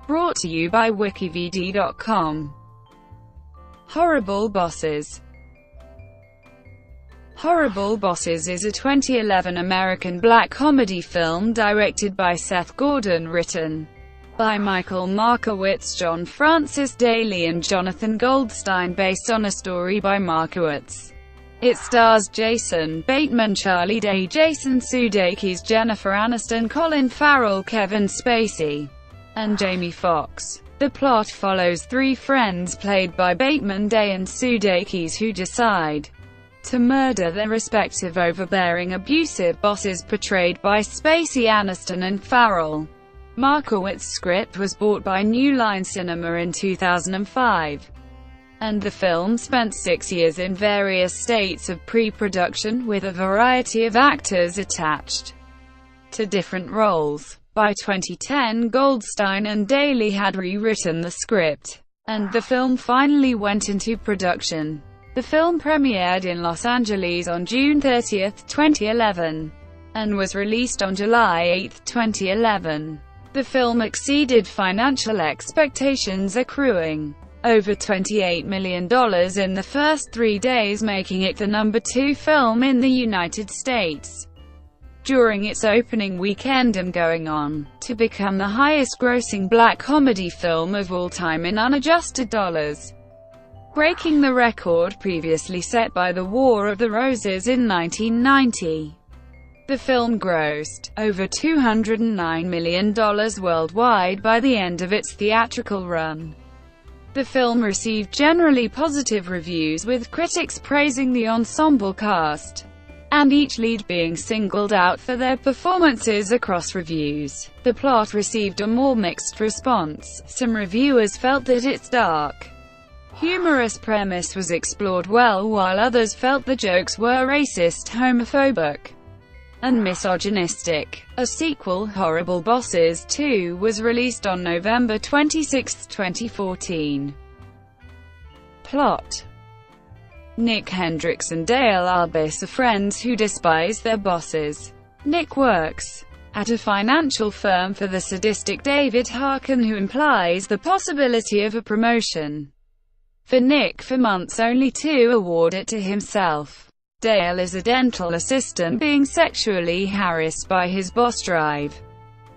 Brought to you by WikiVidi.com. Horrible Bosses. Horrible Bosses is a 2011 American black comedy film directed by Seth Gordon, written by Michael Markowitz, John Francis Daley and Jonathan Goldstein, based on a story by Markowitz. It stars Jason Bateman, Charlie Day, Jason Sudeikis, Jennifer Aniston, Colin Farrell, Kevin Spacey, and Jamie Foxx. The plot follows three friends played by Bateman, Day and Sudeikis who decide to murder their respective overbearing, abusive bosses portrayed by Spacey, Aniston and Farrell. Markowitz's script was bought by New Line Cinema in 2005. And the film spent 6 years in various states of pre-production, with a variety of actors attached to different roles. By 2010, Goldstein and Daley had rewritten the script, and the film finally went into production. The film premiered in Los Angeles on June 30, 2011, and was released on July 8, 2011. The film exceeded financial expectations, accruing over $28 million in the first 3 days, making it the #2 film in the United States during its opening weekend and going on to become the highest-grossing black comedy film of all time in unadjusted dollars, breaking the record previously set by The War of the Roses in 1990. The film grossed over $209 million worldwide by the end of its theatrical run. The film received generally positive reviews, with critics praising the ensemble cast and each lead being singled out for their performances across reviews. The plot received a more mixed response. Some reviewers felt that its dark, humorous premise was explored well, while others felt the jokes were racist, homophobic, and misogynistic. A sequel, Horrible Bosses 2, was released on November 26, 2014. Plot: Nick Hendricks and Dale Arbus are friends who despise their bosses. Nick works at a financial firm for the sadistic David Harkin, who implies the possibility of a promotion for Nick for months, only to award it to himself. Dale is a dental assistant being sexually harassed by his boss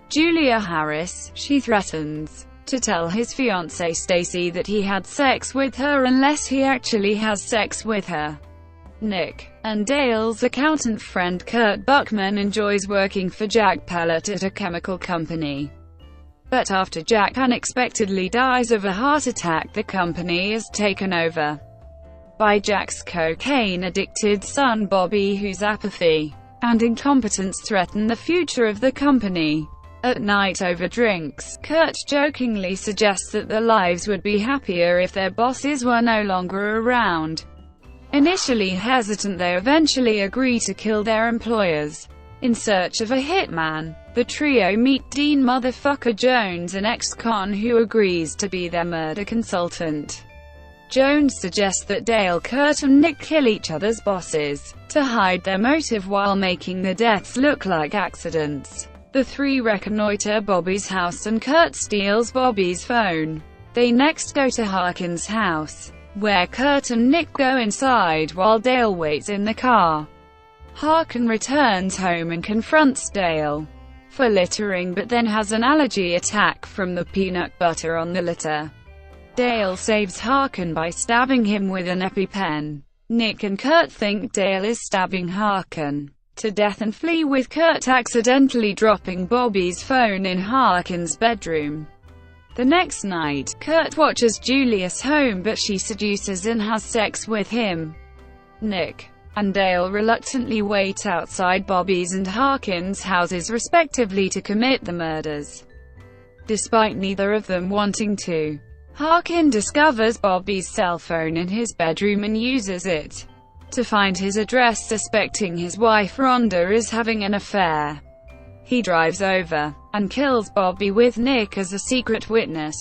Julia Harris. She threatens to tell his fiancée Stacy that he had sex with her unless he actually has sex with her. Nick and Dale's accountant friend Kurt Buckman enjoys working for Jack Pellet at a chemical company. But after Jack unexpectedly dies of a heart attack, the company is taken over by Jack's cocaine-addicted son Bobby, whose apathy and incompetence threaten the future of the company. At night over drinks, Kurt jokingly suggests that their lives would be happier if their bosses were no longer around. Initially hesitant, they eventually agree to kill their employers. In search of a hitman, the trio meet Dean Motherfucker Jones, an ex-con who agrees to be their murder consultant. Jones suggests that Dale, Kurt and Nick kill each other's bosses to hide their motive while making the deaths look like accidents. The three reconnoiter Bobby's house and Kurt steals Bobby's phone. They next go to Harkin's house, where Kurt and Nick go inside while Dale waits in the car. Harkin returns home and confronts Dale for littering, but then has an allergy attack from the peanut butter on the litter. Dale saves Harkin by stabbing him with an EpiPen. Nick and Kurt think Dale is stabbing Harkin to death and flee, with Kurt accidentally dropping Bobby's phone in Harkin's bedroom. The next night, Kurt watches Julia's home, but she seduces and has sex with him. Nick and Dale reluctantly wait outside Bobby's and Harkin's houses respectively to commit the murders, despite neither of them wanting to. Harkin discovers Bobby's cell phone in his bedroom and uses it to find his address, suspecting his wife Rhonda is having an affair. He drives over and kills Bobby with Nick as a secret witness.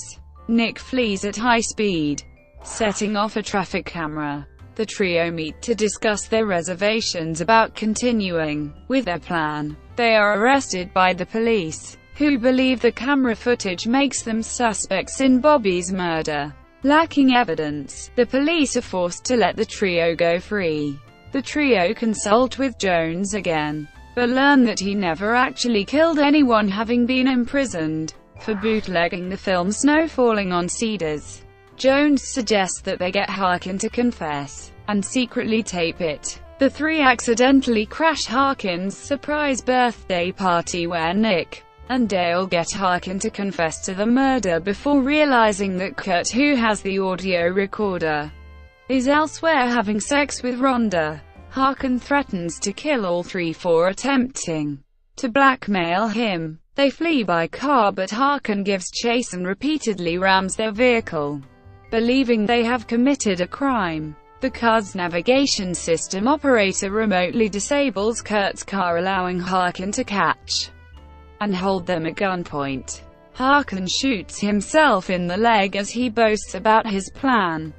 Nick flees at high speed, setting off a traffic camera. The trio meet to discuss their reservations about continuing with their plan. They are arrested by the police. who believe the camera footage makes them suspects in Bobby's murder. Lacking evidence, the police are forced to let the trio go free. The trio consult with Jones again, but learn that he never actually killed anyone, having been imprisoned for bootlegging the film Snow Falling on Cedars. Jones suggests that they get Harkin to confess, and secretly tape it. The three accidentally crash Harkin's surprise birthday party where Nick and Dale get Harkin to confess to the murder before realizing that Kurt, who has the audio recorder, is elsewhere having sex with Rhonda. Harkin threatens to kill all three for attempting to blackmail him. They flee by car, but Harkin gives chase and repeatedly rams their vehicle, believing they have committed a crime. The car's navigation system operator remotely disables Kurt's car, allowing Harkin to catch and hold them at gunpoint. Harkin shoots himself in the leg as he boasts about his plan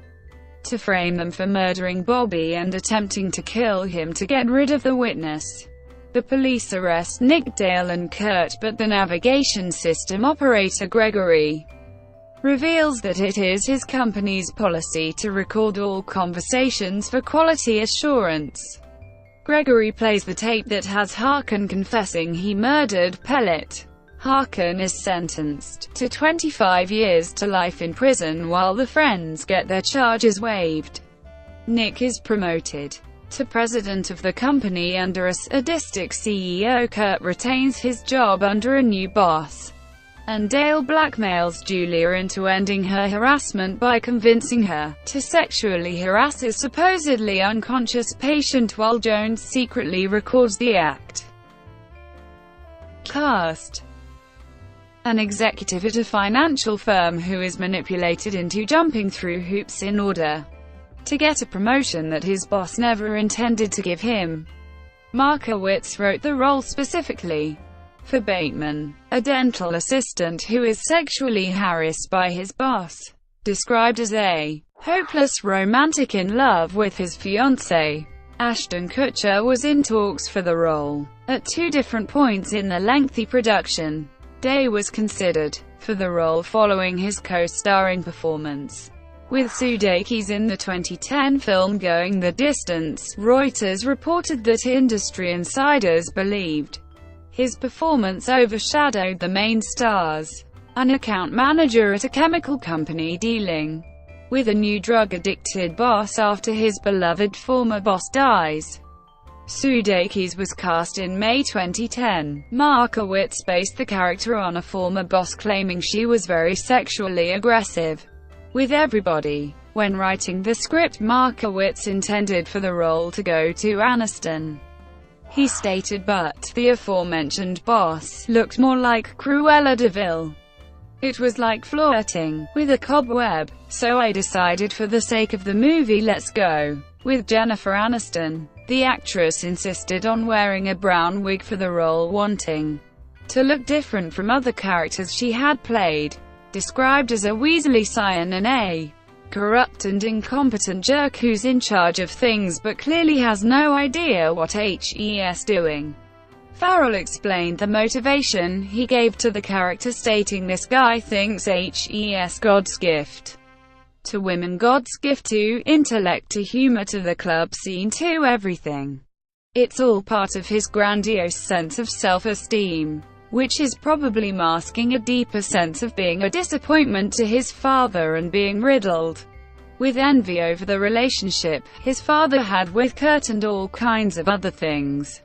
to frame them for murdering Bobby and attempting to kill him to get rid of the witness. The police arrest Nick, Dale and Kurt, but the navigation system operator Gregory reveals that it is his company's policy to record all conversations for quality assurance. Gregory plays the tape that has Harkin confessing he murdered Pellet. Harkin is sentenced to 25 years to life in prison while the friends get their charges waived. Nick is promoted to president of the company under a sadistic CEO. Kurt retains his job under a new boss, and Dale blackmails Julia into ending her harassment by convincing her to sexually harass his supposedly unconscious patient while Jones secretly records the act. Cast: an executive at a financial firm who is manipulated into jumping through hoops in order to get a promotion that his boss never intended to give him. Markowitz wrote the role specifically for Bateman, a dental assistant who is sexually harassed by his boss. Described as a hopeless romantic in love with his fiancée, Ashton Kutcher was in talks for the role. At two different points in the lengthy production, Day was considered for the role following his co-starring performance with Sudeikis in the 2010 film Going the Distance. Reuters reported that industry insiders believed his performance overshadowed the main stars. An account manager at a chemical company dealing with a new drug-addicted boss after his beloved former boss dies. Sudeikis was cast in May 2010. Markowitz based the character on a former boss claiming she was very sexually aggressive with everybody. When writing the script, Markowitz intended for the role to go to Aniston. He stated, but the aforementioned boss looked more like Cruella de Vil. It was like flirting with a cobweb, so I decided for the sake of the movie let's go with Jennifer Aniston. The actress insisted on wearing a brown wig for the role, wanting to look different from other characters she had played. Described as a Weasley scion and a corrupt and incompetent jerk who's in charge of things but clearly has no idea what he's doing. Farrell explained the motivation he gave to the character, stating, "This guy thinks he's God's gift to women, God's gift to intellect, to humor, to the club scene, to everything. It's all part of his grandiose sense of self-esteem, which is probably masking a deeper sense of being a disappointment to his father and being riddled with envy over the relationship his father had with Kurt and all kinds of other things.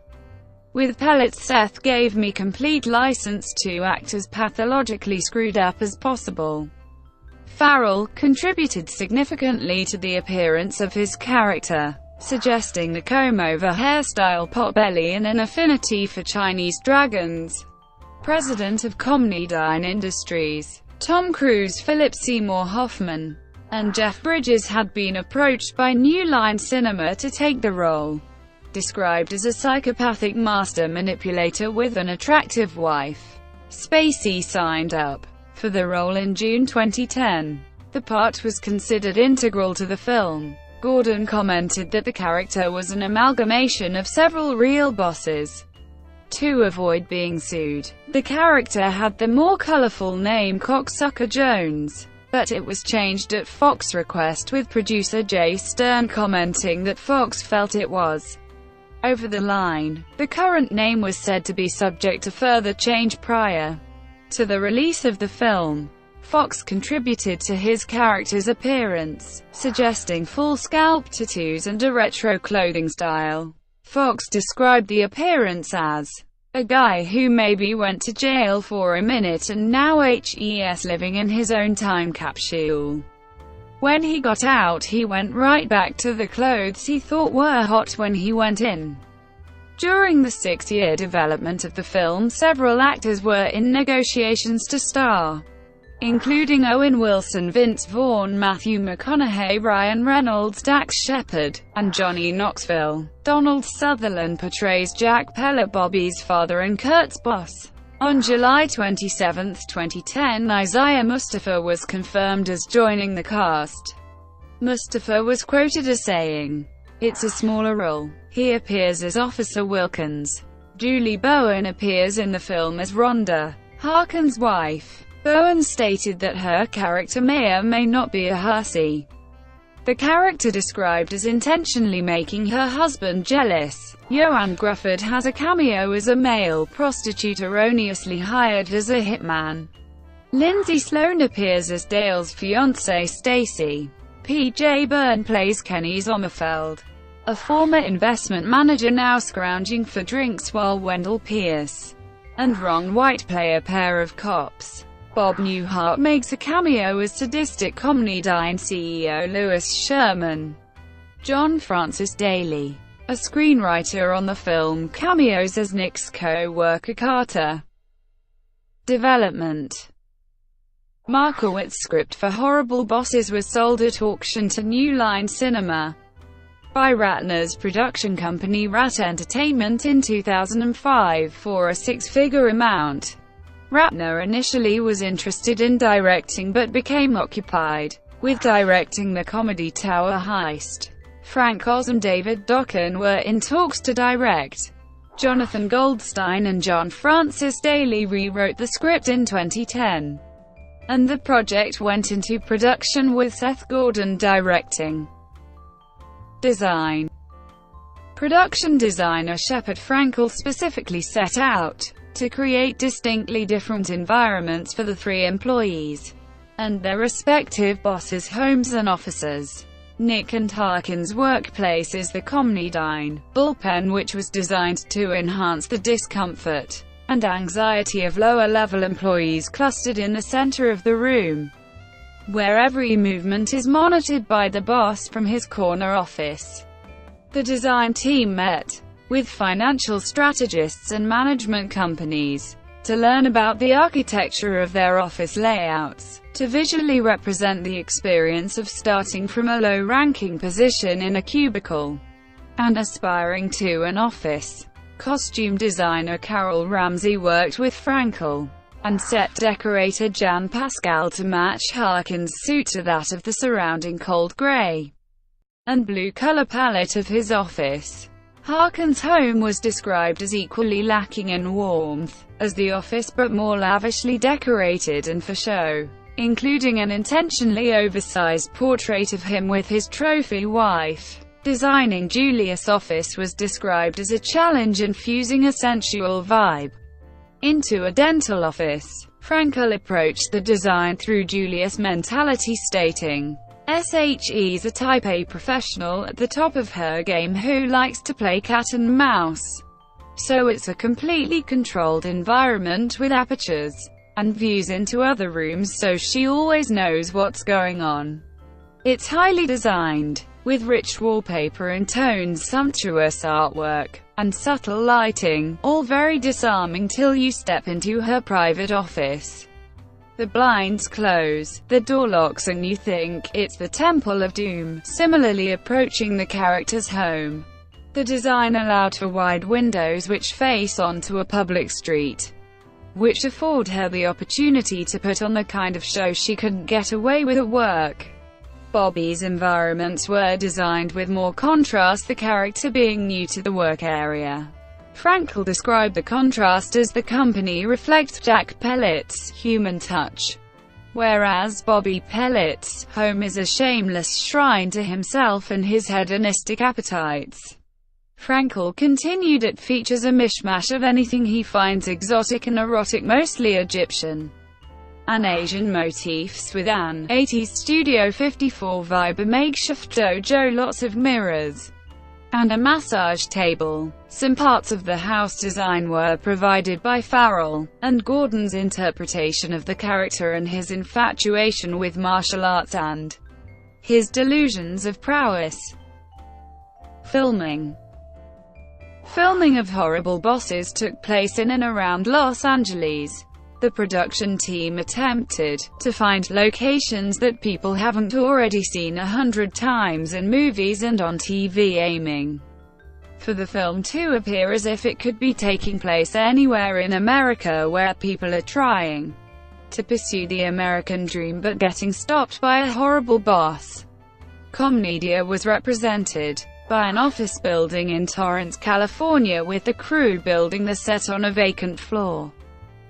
With Pellet, Seth gave me complete license to act as pathologically screwed up as possible." Farrell contributed significantly to the appearance of his character, suggesting the comb-over hairstyle, pot-belly and an affinity for Chinese dragons. President of Comnedyne Industries, Tom Cruise, Philip Seymour Hoffman, and Jeff Bridges had been approached by New Line Cinema to take the role. Described as a psychopathic master manipulator with an attractive wife, Spacey signed up for the role in June 2010. The part was considered integral to the film. Gordon commented that the character was an amalgamation of several real bosses To avoid being sued, the character had the more colorful name Cocksucker Jones, but it was changed at Fox request, with producer Jay Stern commenting that Fox felt it was over the line. The current name was said to be subject to further change prior to the release of the film. Fox contributed to his character's appearance, suggesting full scalp tattoos and a retro clothing style. Fox described the appearance as a guy who maybe went to jail for a minute and now is living in his own time capsule. When he got out, he went right back to the clothes he thought were hot when he went in. During the 6-year development of the film, several actors were in negotiations to star, including Owen Wilson, Vince Vaughn, Matthew McConaughey, Ryan Reynolds, Dax Shepard, and Johnny Knoxville. Donald Sutherland portrays Jack Pellet, Bobby's father and Kurt's boss. On July 27, 2010, Isaiah Mustafa was confirmed as joining the cast. Mustafa was quoted as saying, "It's a smaller role." He appears as Officer Wilkins. Julie Bowen appears in the film as Rhonda Harkin's wife. Bowen stated that her character may or may not be a hussy. The character described as intentionally making her husband jealous. Joanne Grufford has a cameo as a male prostitute erroneously hired as a hitman. Lindsay Sloane appears as Dale's fiancée Stacy. P.J. Byrne plays Kenny Sommerfeld, a former investment manager now scrounging for drinks, while Wendell Pierce and Ron White play a pair of cops. Bob Newhart makes a cameo as sadistic Comedy-Dine CEO Louis Sherman. John Francis Daly, a screenwriter on the film, cameos as Nick's co-worker Carter. Development. Markowitz's script for Horrible Bosses was sold at auction to New Line Cinema by Ratner's production company Rat Entertainment in 2005 for a six-figure amount. Ratner initially was interested in directing but became occupied with directing the Comedy Tower Heist. Frank Oz and David Dokken were in talks to direct. Jonathan Goldstein and John Francis Daley rewrote the script in 2010, and the project went into production with Seth Gordon directing. Design. Production designer Shepard Frankel specifically set out to create distinctly different environments for the three employees and their respective bosses' homes and offices. Nick and Harkin's workplace is the Comedy-Dine bullpen, which was designed to enhance the discomfort and anxiety of lower-level employees clustered in the center of the room, where every movement is monitored by the boss from his corner office. The design team met with financial strategists and management companies to learn about the architecture of their office layouts, to visually represent the experience of starting from a low-ranking position in a cubicle and aspiring to an office. Costume designer Carol Ramsey worked with Frankel and set decorator Jan Pascal to match Harkin's suit to that of the surrounding cold gray and blue color palette of his office. Harkin's home was described as equally lacking in warmth as the office, but more lavishly decorated and for show, including an intentionally oversized portrait of him with his trophy wife. Designing Julius' office was described as a challenge, infusing a sensual vibe into a dental office. Frankel approached the design through Julius' mentality, stating, "SHE's a type A professional at the top of her game who likes to play cat and mouse. So it's a completely controlled environment with apertures and views into other rooms, so she always knows what's going on. It's highly designed, with rich wallpaper and tones, sumptuous artwork, and subtle lighting, all very disarming till you step into her private office. The blinds close, the door locks, and you think it's the Temple of Doom." Similarly, approaching the character's home, the design allowed for wide windows which face onto a public street, which afford her the opportunity to put on the kind of show she couldn't get away with at work. Bobby's environments were designed with more contrast, the character being new to the work area. Frankel described the contrast as the company reflects Jack Pellet's human touch, whereas Bobby Pellet's home is a shameless shrine to himself and his hedonistic appetites. Frankel continued, it features a mishmash of anything he finds exotic and erotic, mostly Egyptian and Asian motifs, with an 80s Studio 54 vibe, a makeshift dojo, lots of mirrors, and a massage table. Some parts of the house design were provided by Farrell, and Gordon's interpretation of the character and his infatuation with martial arts and his delusions of prowess. Filming of Horrible Bosses took place in and around Los Angeles. The production team attempted to find locations that people haven't already seen 100 times in movies and on TV, aiming for the film to appear as if it could be taking place anywhere in America where people are trying to pursue the American dream but getting stopped by a horrible boss. Commedia was represented by an office building in Torrance, California, with the crew building the set on a vacant floor.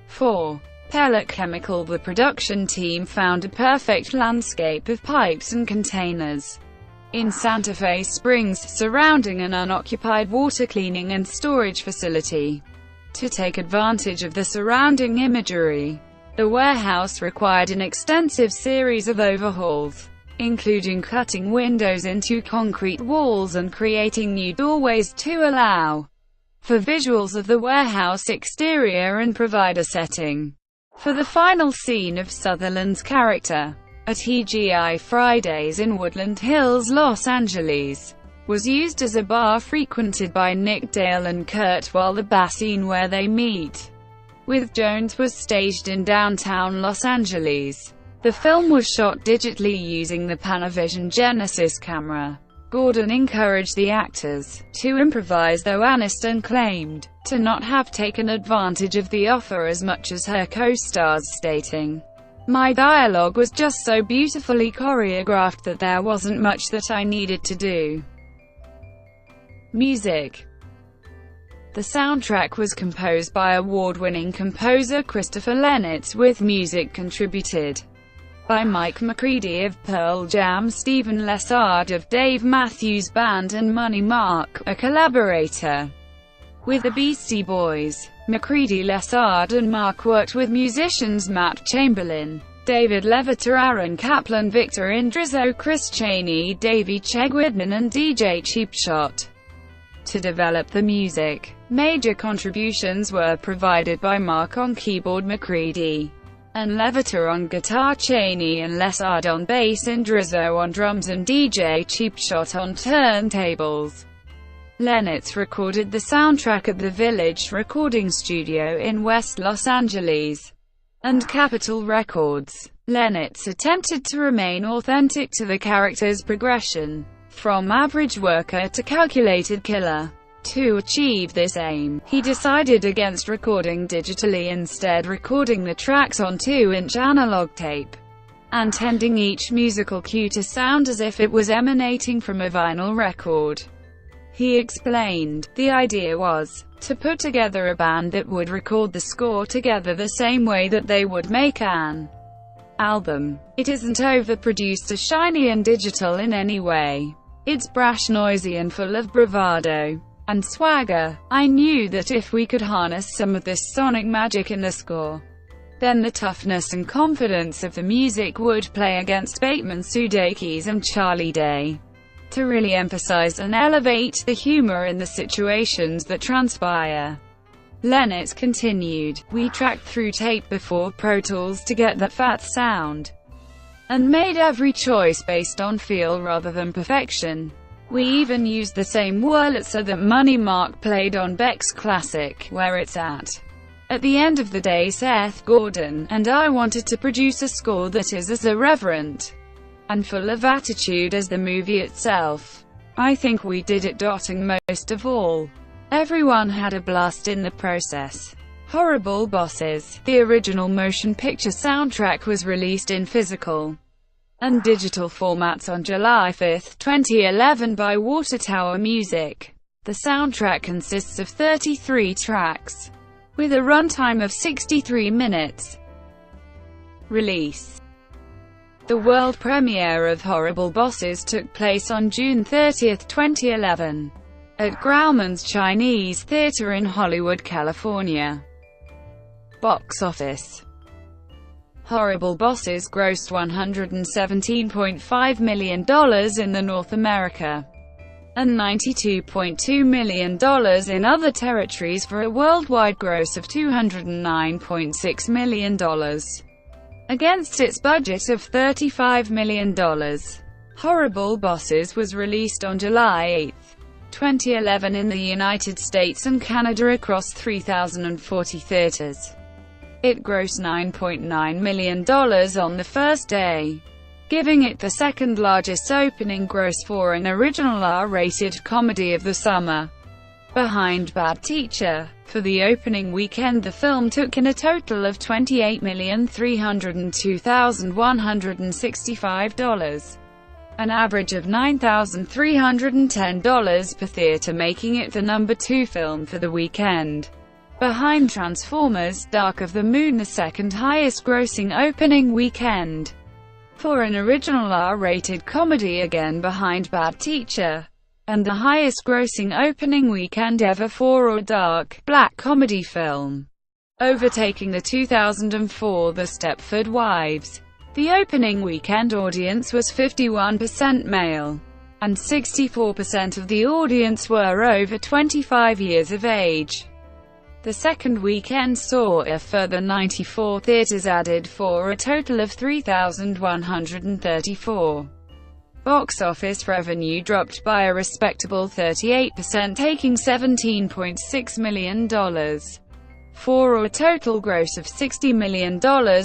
For Pellet Chemical, the production team found a perfect landscape of pipes and containers in Santa Fe Springs, surrounding an unoccupied water cleaning and storage facility. To take advantage of the surrounding imagery, the warehouse required an extensive series of overhauls, including cutting windows into concrete walls and creating new doorways to allow for visuals of the warehouse exterior and provide a setting for the final scene of Sutherland's character. At TGI Fridays in Woodland Hills, Los Angeles, was used as a bar frequented by Nick, Dale and Kurt, while the bar scene where they meet with Jones was staged in downtown Los Angeles. The film was shot digitally using the Panavision Genesis camera. Gordon encouraged the actors to improvise, though Aniston claimed to not have taken advantage of the offer as much as her co-stars, stating, "My dialogue was just so beautifully choreographed that there wasn't much that I needed to do." Music. The soundtrack was composed by award-winning composer Christopher Lenitz, with music contributed by Mike McCready of Pearl Jam, Stephen Lessard of Dave Matthews Band, and Money Mark, a collaborator with the Beastie Boys. McCready, Lessard and Mark worked with musicians Matt Chamberlain, David Leviter, Aaron Kaplan, Victor Indrizzo, Chris Chaney, Davey Chegwidman and DJ Cheap Shot to develop the music. Major contributions were provided by Mark on keyboard, McCready and Leviter on guitar, Chaney and Lessard on bass, Indrizzo on drums and DJ Cheap Shot on turntables. Lenitz recorded the soundtrack at the Village Recording Studio in West Los Angeles and Capitol Records. Lenitz attempted to remain authentic to the character's progression from average worker to calculated killer. To achieve this aim, he decided against recording digitally, instead recording the tracks on 2-inch analog tape and tending each musical cue to sound as if it was emanating from a vinyl record. He explained, "The idea was to put together a band that would record the score together the same way that they would make an album. It isn't overproduced or shiny and digital in any way. It's brash, noisy and full of bravado and swagger. I knew that if we could harness some of this sonic magic in the score, then the toughness and confidence of the music would play against Bateman, Sudeikis and Charlie Day, to really emphasize and elevate the humor in the situations that transpire." Lenitz continued, "We tracked through tape before Pro Tools to get that fat sound, and made every choice based on feel rather than perfection. We even used the same Wurlitzer that Money Mark played on Beck's classic, Where It's At. At the end of the day, Seth Gordon and I wanted to produce a score that is as irreverent and full of attitude as the movie itself. I think we did it. And most of all, everyone had a blast in the process." Horrible Bosses, the original motion picture soundtrack, was released in physical and digital formats on July 5, 2011 by Water Tower Music. The soundtrack consists of 33 tracks, with a runtime of 63 minutes. Release. The world premiere of Horrible Bosses took place on June 30, 2011, at Grauman's Chinese Theatre in Hollywood, California. Box office. Horrible Bosses grossed $117.5 million in the North America and $92.2 million in other territories for a worldwide gross of $209.6 million. Against its budget of $35 million. Horrible Bosses was released on July 8, 2011 in the United States and Canada across 3,040 theaters. It grossed $9.9 million on the first day, giving it the second largest opening gross for an original R-rated comedy of the summer, behind Bad Teacher. For the opening weekend, the film took in a total of $28,302,165, an average of $9,310 per theater, making it the number 2 film for the weekend, behind Transformers: Dark of the Moon, the second highest grossing opening weekend for an original R-rated comedy, again behind Bad Teacher, and the highest grossing opening weekend ever for a dark, black comedy film, overtaking the 2004 The Stepford Wives. The opening weekend audience was 51% male, and 64% of the audience were over 25 years of age. The second weekend saw a further 94 theaters added for a total of 3,134. Box office revenue dropped by a respectable 38%, taking $17.6 million, for a total gross of $60 million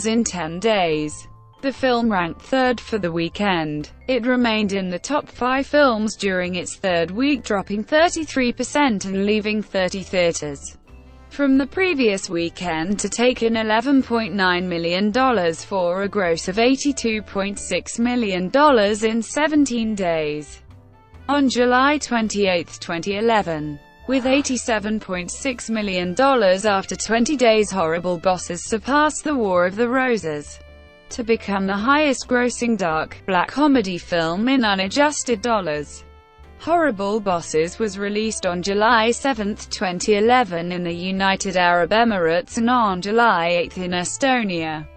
in 10 days. The film ranked third for the weekend. It remained in the top 5 films during its third week, dropping 33% and leaving 30 theaters from the previous weekend to take in $11.9 million for a gross of $82.6 million in 17 days. On July 28, 2011, with $87.6 million after 20 days, Horrible Bosses surpassed The War of the Roses to become the highest-grossing dark, black comedy film in unadjusted dollars. Horrible Bosses was released on July 7, 2011 in the United Arab Emirates and on July 8 in Estonia,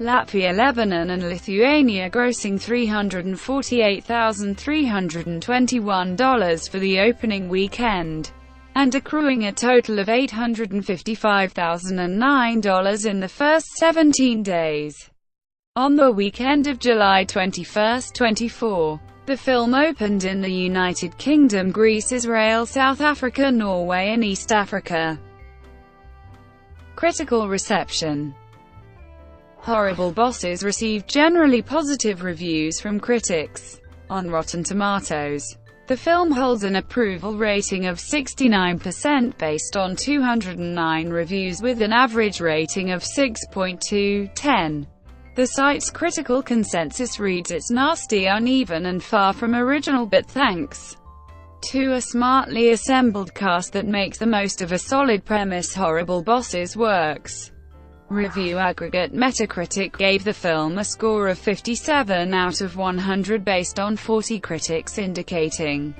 Latvia, Lebanon and Lithuania, grossing $348,321 for the opening weekend, and accruing a total of $855,009 in the first 17 days. On the weekend of July 21, 24, the film opened in the United Kingdom, Greece, Israel, South Africa, Norway and East Africa. Critical reception. Horrible Bosses received generally positive reviews from critics. On Rotten Tomatoes, the film holds an approval rating of 69% based on 209 reviews with an average rating of 6.2/10. The site's critical consensus reads, "It's nasty, uneven and far from original, but thanks to a smartly assembled cast that makes the most of a solid premise, Horrible Bosses works." Review aggregate Metacritic gave the film a score of 57 out of 100 based on 40 critics indicating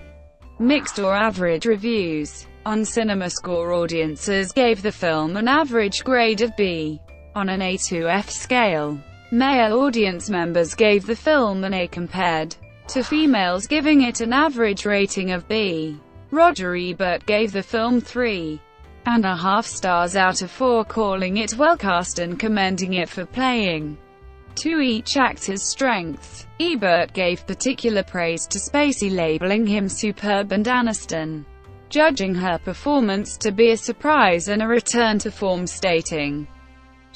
mixed or average reviews. On CinemaScore, audiences gave the film an average grade of B on an A to F scale. Male audience members gave the film an A compared to females, giving it an average rating of B. Roger Ebert gave the film 3.5 stars out of 4, calling it well cast and commending it for playing to each actor's strengths. Ebert gave particular praise to Spacey, labeling him superb, and Aniston, judging her performance to be a surprise and a return to form, stating,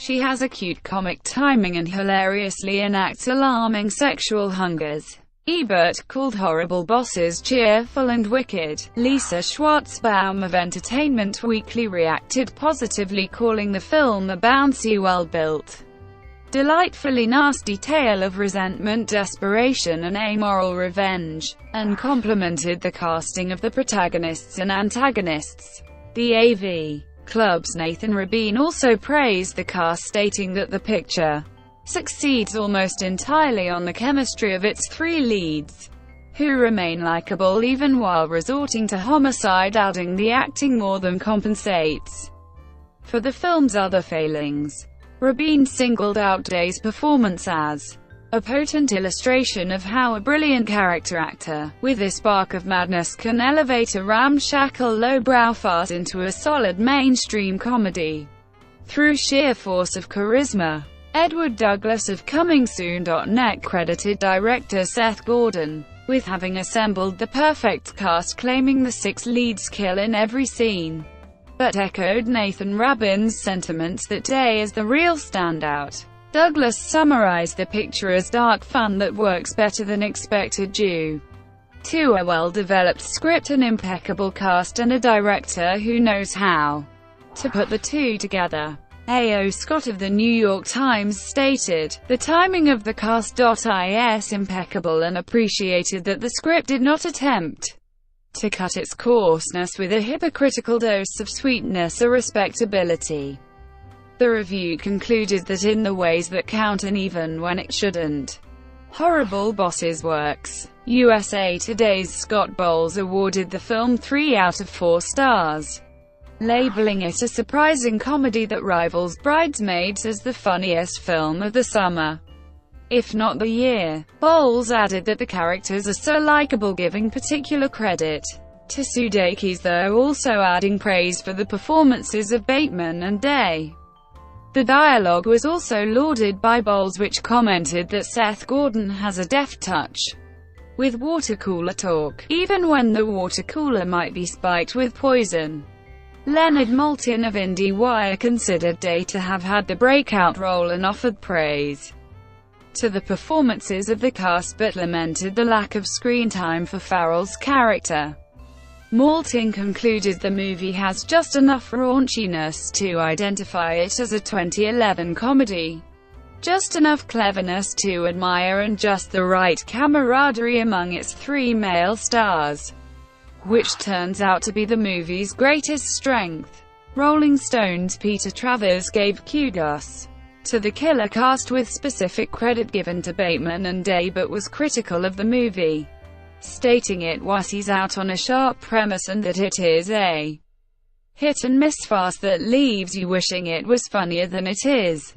"She has acute comic timing and hilariously enacts alarming sexual hungers." Ebert called Horrible Bosses cheerful and wicked. Lisa Schwartzbaum of Entertainment Weekly reacted positively, calling the film a bouncy, well-built delightfully nasty tale of resentment, desperation, and amoral revenge, and complimented the casting of the protagonists and antagonists. The AV Club's Nathan Rabin also praised the cast, stating that the picture succeeds almost entirely on the chemistry of its three leads, who remain likable even while resorting to homicide, adding the acting more than compensates for the film's other failings. Rabin singled out Day's performance as a potent illustration of how a brilliant character actor, with a spark of madness, can elevate a ramshackle lowbrow farce into a solid mainstream comedy through sheer force of charisma. Edward Douglas of ComingSoon.net credited director Seth Gordon with having assembled the perfect cast, claiming the six leads kill in every scene, but echoed Nathan Rabin's sentiments that Day is the real standout. Douglas summarized the picture as dark fun that works better than expected due to a well-developed script, an impeccable cast, and a director who knows how to put the two together. A.O. Scott of The New York Times stated, "The timing of the cast is impeccable," and appreciated that the script did not attempt to cut its coarseness with a hypocritical dose of sweetness or respectability. The review concluded that in the ways that count and even when it shouldn't, Horrible Bosses works. USA Today's Scott Bowles awarded the film 3 out of 4 stars. Labeling it a surprising comedy that rivals Bridesmaids as the funniest film of the summer, if not the year. Bowles added that the characters are so likable, giving particular credit to Sudeikis, though also adding praise for the performances of Bateman and Day. The dialogue was also lauded by Bowles, which commented that Seth Gordon has a deft touch with water cooler talk, even when the water cooler might be spiked with poison. Leonard Maltin of IndieWire considered Day to have had the breakout role and offered praise to the performances of the cast, but lamented the lack of screen time for Farrell's character. Maltin concluded the movie has just enough raunchiness to identify it as a 2011 comedy, just enough cleverness to admire, and just the right camaraderie among its three male stars, which turns out to be the movie's greatest strength. Rolling Stone's Peter Travers gave kudos to the killer cast, with specific credit given to Bateman and Day, but was critical of the movie, stating it was out on a sharp premise and that it is a hit-and-miss farce that leaves you wishing it was funnier than it is.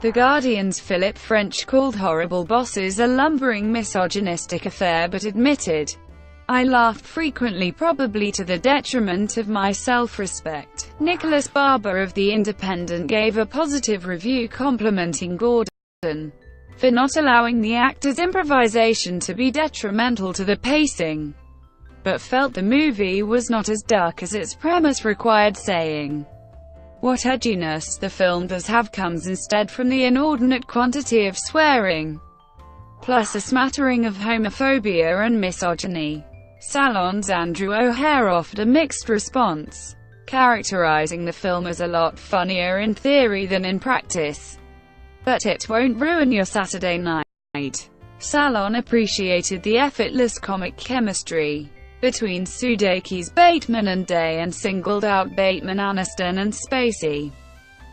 The Guardian's Philip French called Horrible Bosses a lumbering misogynistic affair, but admitted, "I laughed frequently, probably to the detriment of my self-respect." Nicholas Barber of The Independent gave a positive review complimenting Gordon for not allowing the actor's improvisation to be detrimental to the pacing, but felt the movie was not as dark as its premise required, saying, "What edginess the film does have comes instead from the inordinate quantity of swearing, plus a smattering of homophobia and misogyny." Salon's Andrew O'Hare offered a mixed response, characterizing the film as a lot funnier in theory than in practice, but it won't ruin your Saturday night. Salon appreciated the effortless comic chemistry between Sudeikis, Bateman and Day, and singled out Bateman, Aniston and Spacey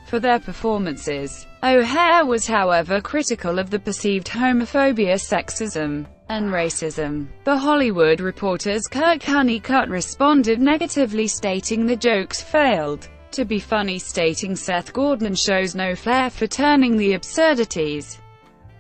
for their performances. O'Hare was, however, critical of the perceived homophobia, sexism, and racism. The Hollywood Reporter's Kurt Honeycutt responded negatively, stating the jokes failed to be funny, stating Seth Gordon shows no flair for turning the absurdities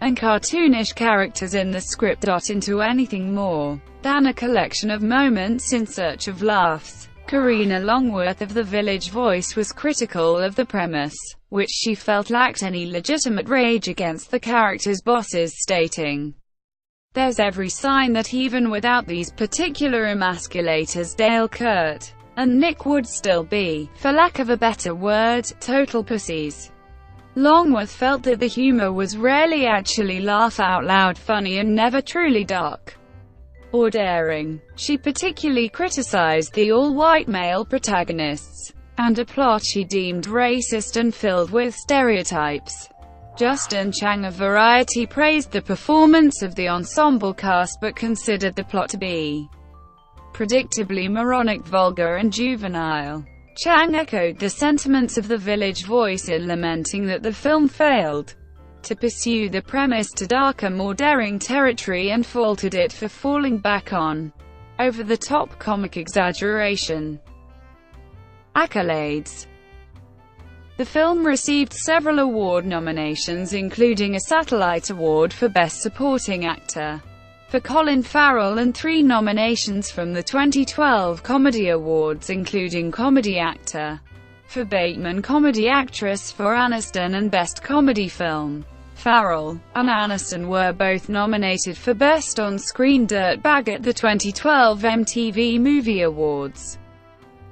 and cartoonish characters in the script into anything more than a collection of moments in search of laughs. Karina Longworth of The Village Voice was critical of the premise, which she felt lacked any legitimate rage against the character's bosses, stating, "There's every sign that even without these particular emasculators, Dale, Kurt, and Nick would still be, for lack of a better word, total pussies." Longworth felt that the humor was rarely actually laugh-out-loud funny and never truly dark or daring. She particularly criticized the all-white male protagonists, and a plot she deemed racist and filled with stereotypes. Justin Chang of Variety praised the performance of the ensemble cast but considered the plot to be predictably moronic, vulgar and juvenile. Chang echoed the sentiments of the Village Voice in lamenting that the film failed to pursue the premise to darker, more daring territory and faulted it for falling back on over-the-top comic exaggeration. Accolades. The film received several award nominations, including a Satellite Award for Best Supporting Actor for Colin Farrell and 3 nominations from the 2012 Comedy Awards, including Comedy Actor for Bateman, Comedy Actress for Aniston, and Best Comedy Film. Farrell and Aniston were both nominated for Best On-Screen Dirtbag at the 2012 MTV Movie Awards,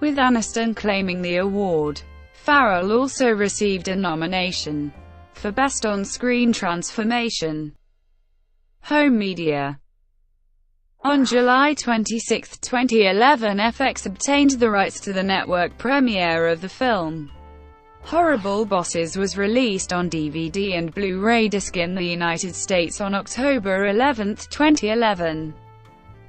with Aniston claiming the award. Farrell also received a nomination for Best On-Screen Transformation. Home media. On July 26, 2011, FX obtained the rights to the network premiere of the film. Horrible Bosses was released on DVD and Blu-ray disc in the United States on October 11, 2011.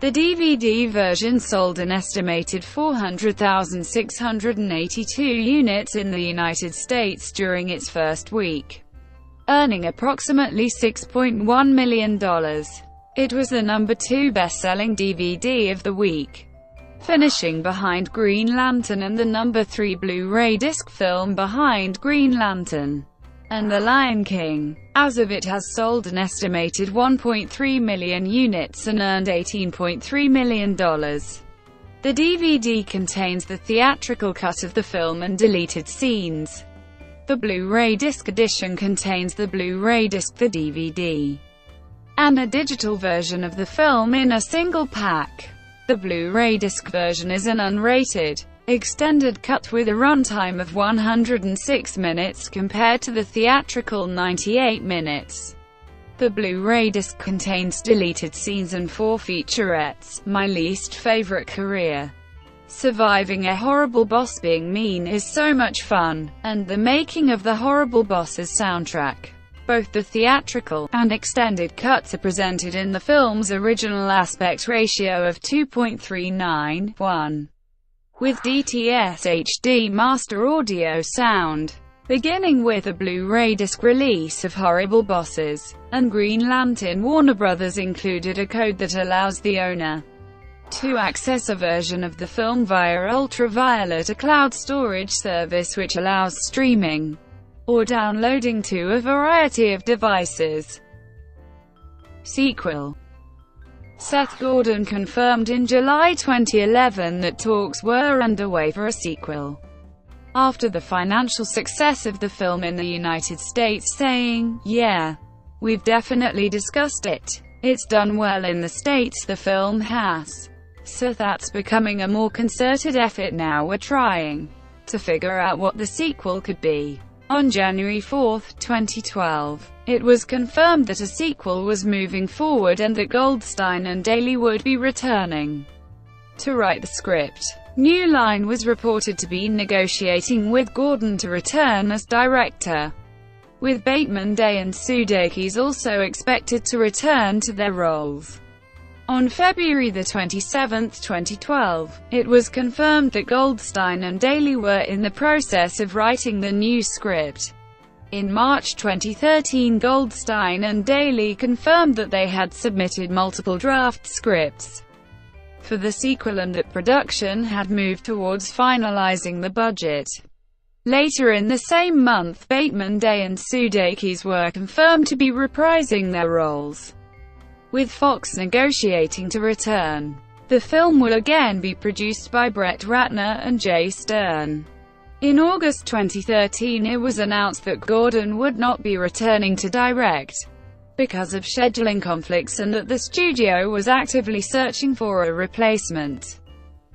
The DVD version sold an estimated 400,682 units in the United States during its first week, earning approximately $6.1 million. It was the number 2 best-selling DVD of the week, finishing behind Green Lantern and the number 3 Blu-ray disc film behind Green Lantern and The Lion King. As of it has sold an estimated 1.3 million units and earned $18.3 million. The DVD contains the theatrical cut of the film and deleted scenes. The Blu-ray disc edition contains the Blu-ray disc, the DVD, and a digital version of the film in a single pack. The Blu-ray disc version is an unrated, extended cut with a runtime of 106 minutes compared to the theatrical 98 minutes. The Blu-ray disc contains deleted scenes and 4 featurettes. My least favorite career. Surviving a Horrible Boss. Being mean is so much fun, and the making of the Horrible Bosses soundtrack. Both the theatrical and extended cuts are presented in the film's original aspect ratio of 2.39:1, with DTS HD master audio sound. Beginning with a Blu-ray disc release of Horrible Bosses and Green Lantern, Warner Bros. Included a code that allows the owner to access a version of the film via Ultraviolet, a cloud storage service which allows streaming or downloading to a variety of devices. Sequel. Seth Gordon confirmed in July 2011 that talks were underway for a sequel after the financial success of the film in the United States, saying, "Yeah, we've definitely discussed it. It's done well in the States, the film has. So that's becoming a more concerted effort now. We're trying to figure out what the sequel could be." On January 4, 2012, it was confirmed that a sequel was moving forward and that Goldstein and Daley would be returning to write the script. New Line was reported to be negotiating with Gordon to return as director, with Bateman, Day and Sudeikis also expected to return to their roles. On February 27, 2012, it was confirmed that Goldstein and Daley were in the process of writing the new script. In March 2013, Goldstein and Daley confirmed that they had submitted multiple draft scripts for the sequel and that production had moved towards finalizing the budget. Later in the same month, Bateman, Day and Sudeikis were confirmed to be reprising their roles, with Fox negotiating to return. The film will again be produced by Brett Ratner and Jay Stern. In August 2013, it was announced that Gordon would not be returning to direct because of scheduling conflicts and that the studio was actively searching for a replacement.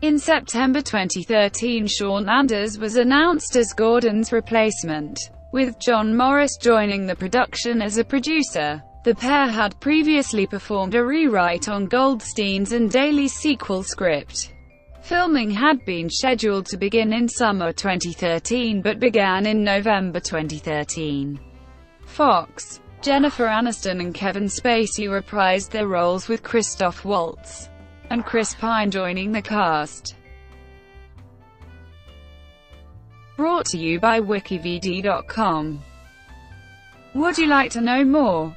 In September 2013, Shawn Anders was announced as Gordon's replacement, with John Morris joining the production as a producer. The pair had previously performed a rewrite on Goldstein's and Daley's sequel script. Filming had been scheduled to begin in summer 2013 but began in November 2013. Fox, Jennifer Aniston and Kevin Spacey reprised their roles, with Christoph Waltz and Chris Pine joining the cast. Brought to you by WikiVidi.com. Would you like to know more?